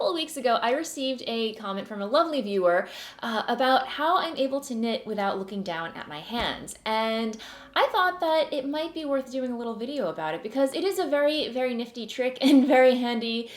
couple of weeks ago, I received a comment from a lovely viewer about how I'm able to knit without looking down at my hands. And I thought that it might be worth doing a little video about it because it is a very, very nifty trick and very handy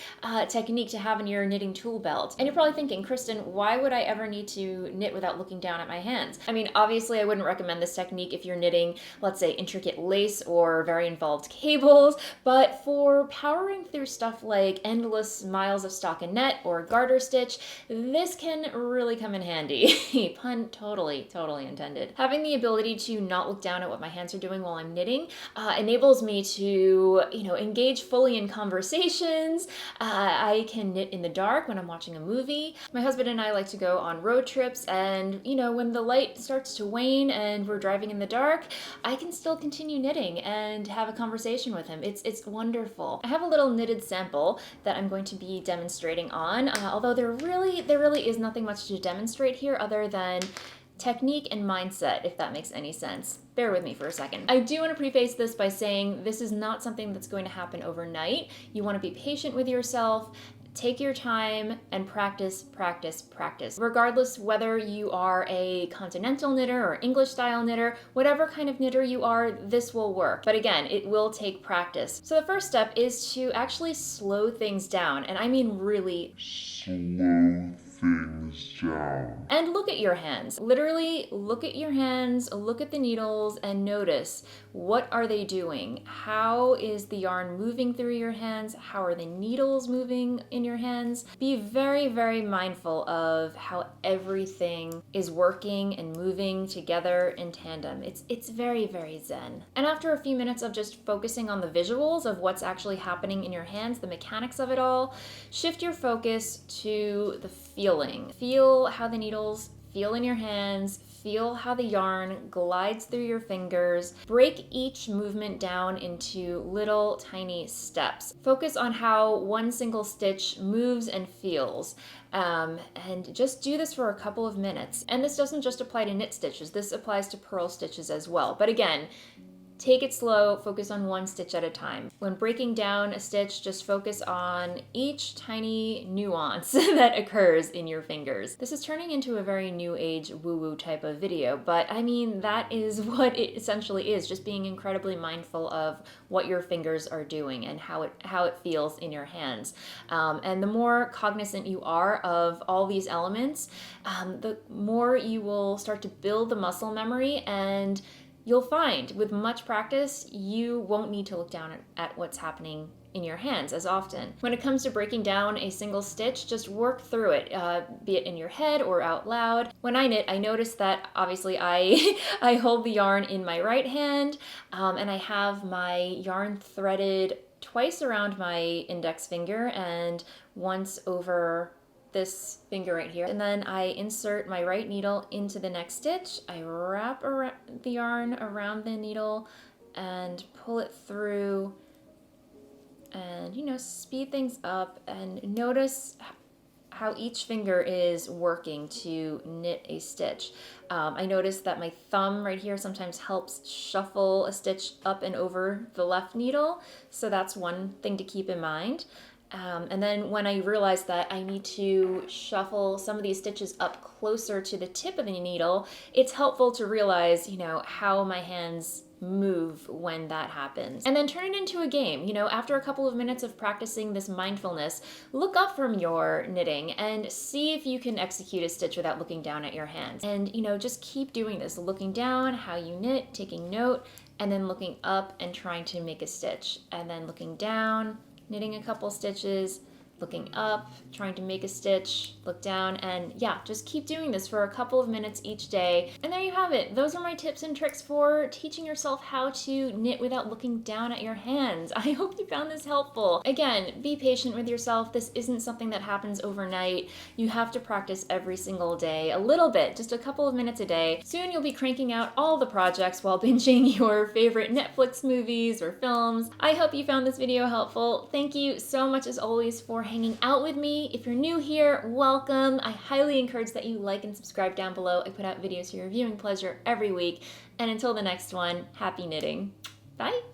technique to have in your knitting tool belt. And you're probably thinking, Kristen, why would I ever need to knit without looking down at my hands? I mean, obviously I wouldn't recommend this technique if you're knitting, let's say, intricate lace or very involved cables, but for powering through stuff like endless miles of stockinette or garter stitch, this can really come in handy. Pun totally intended. Having the ability to not look down at what my hands are doing while I'm knitting enables me to, engage fully in conversations. I can knit in the dark when I'm watching a movie. My husband and I like to go on road trips, and when the light starts to wane and we're driving in the dark, I can still continue knitting and have a conversation with him. It's wonderful. I have a little knitted sample that I'm going to be demonstrating on, although there really is nothing much to demonstrate here other than technique and mindset, if that makes any sense. Bear with me for a second. I do want to preface this by saying this is not something that's going to happen overnight. You want to be patient with yourself. Take your time and practice. Regardless whether you are a continental knitter or English style knitter, whatever kind of knitter you are, this will work. But again, it will take practice. So the first step is to actually slow things down, and I mean really slow things down. And look at your hands. Literally look at your hands, look at the needles, and notice, what are they doing? How is the yarn moving through your hands? How are the needles moving in your hands? Be very, very mindful of how everything is working and moving together in tandem. It's very, very zen. And after a few minutes of just focusing on the visuals of what's actually happening in your hands, the mechanics of it all, shift your focus to the feeling. Feel how the needles feel in your hands. Feel how the yarn glides through your fingers. Break each movement down into little tiny steps. Focus on how one single stitch moves and feels. And just do this for a couple of minutes. And this doesn't just apply to knit stitches. This applies to purl stitches as well. But again, take it slow, focus on one stitch at a time. When breaking down a stitch, just focus on each tiny nuance that occurs in your fingers. This is turning into a very new age woo-woo type of video, but I mean, that is what it essentially is, just being incredibly mindful of what your fingers are doing and how it feels in your hands. And the more cognizant you are of all these elements, the more you will start to build the muscle memory, and you'll find with much practice, you won't need to look down at what's happening in your hands as often. When it comes to breaking down a single stitch, just work through it, be it in your head or out loud. When I knit, I notice that obviously I hold the yarn in my right hand, and I have my yarn threaded twice around my index finger and once over this finger right here. And then I insert my right needle into the next stitch. I wrap the yarn around the needle and pull it through and, speed things up, and notice how each finger is working to knit a stitch. I notice that my thumb right here sometimes helps shuffle a stitch up and over the left needle. So that's one thing to keep in mind. And then when I realize that I need to shuffle some of these stitches up closer to the tip of the needle, it's helpful to realize, how my hands move when that happens. And then turn it into a game. After a couple of minutes of practicing this mindfulness, look up from your knitting and see if you can execute a stitch without looking down at your hands. And, just keep doing this, looking down, how you knit, taking note, and then looking up and trying to make a stitch. And then looking down, knitting a couple stitches, looking up, trying to make a stitch, look down, and yeah, just keep doing this for a couple of minutes each day. And there you have it. Those are my tips and tricks for teaching yourself how to knit without looking down at your hands. I hope you found this helpful. Again, be patient with yourself. This isn't something that happens overnight. You have to practice every single day, a little bit, just a couple of minutes a day. Soon you'll be cranking out all the projects while binging your favorite Netflix movies or films. I hope you found this video helpful. Thank you so much as always for hanging out with me. If you're new here, welcome. I highly encourage that you like and subscribe down below. I put out videos for your viewing pleasure every week. And until the next one, happy knitting. Bye.